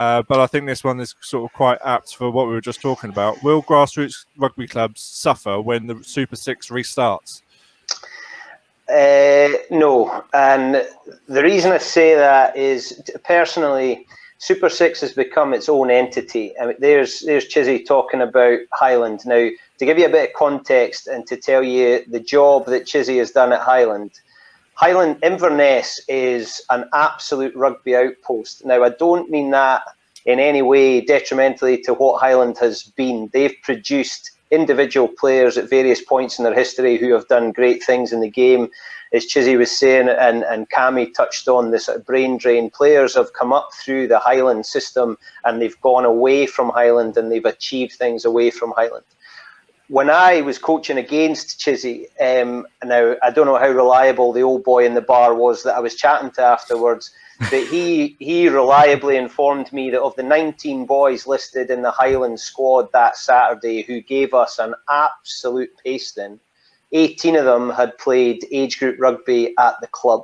But I think this one is sort of quite apt for what we were just talking about. Will grassroots rugby clubs suffer when the Super 6 restarts? No, and the reason I say that is, personally, Super 6 has become its own entity. I mean, there's Chizzy talking about Highland. Now, to give you a bit of context and to tell you the job that Chizzy has done at Highland, Inverness is an absolute rugby outpost. Now, I don't mean that in any way detrimentally to what Highland has been. They've produced individual players at various points in their history who have done great things in the game. As Chizzy was saying, and Cammy touched on, this sort of brain drain. Players have come up through the Highland system and they've gone away from Highland and they've achieved things away from Highland. When I was coaching against Chizzy, now I don't know how reliable the old boy in the bar was that I was chatting to afterwards, but he reliably informed me that of the 19 boys listed in the Highland squad that Saturday who gave us an absolute pasting, 18 of them had played age group rugby at the club.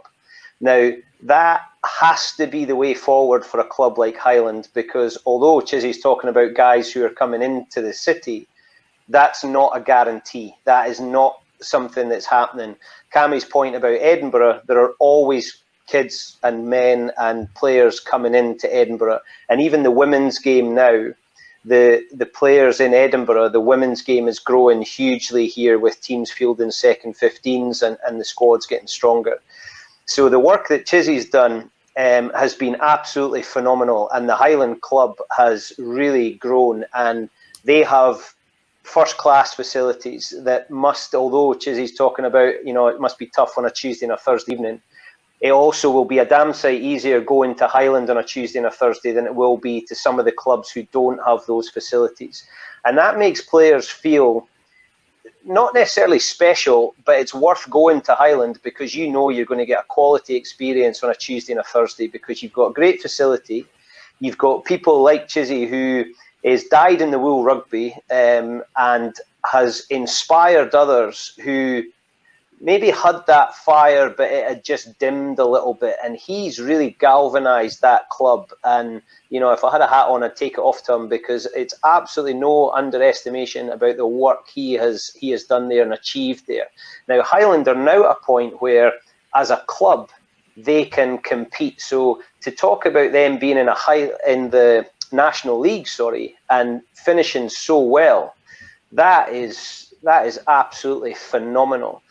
Now, that has to be the way forward for a club like Highland, because although Chizzy's talking about guys who are coming into the city, that's not a guarantee. That is not something that's happening. Cammy's point about Edinburgh, there are always kids and men and players coming into Edinburgh. And even the women's game now, the players in Edinburgh, the women's game is growing hugely here with teams fielding second 15s and the squad's getting stronger. So the work that Chizzy's done has been absolutely phenomenal. And the Highland Club has really grown, and they have first-class facilities that must, although Chizzy's talking about, it must be tough on a Tuesday and a Thursday evening, it also will be a damn sight easier going to Highland on a Tuesday and a Thursday than it will be to some of the clubs who don't have those facilities. And that makes players feel not necessarily special, but it's worth going to Highland because you're going to get a quality experience on a Tuesday and a Thursday because you've got a great facility. You've got people like Chizzy who is dyed-in-the-wool rugby and has inspired others who maybe had that fire, but it had just dimmed a little bit. And he's really galvanised that club. And, if I had a hat on, I'd take it off to him because it's absolutely no underestimation about the work he has done there and achieved there. Now, Highland are now at a point where, as a club, they can compete. So to talk about them being in the National League, and finishing so well, that is absolutely phenomenal.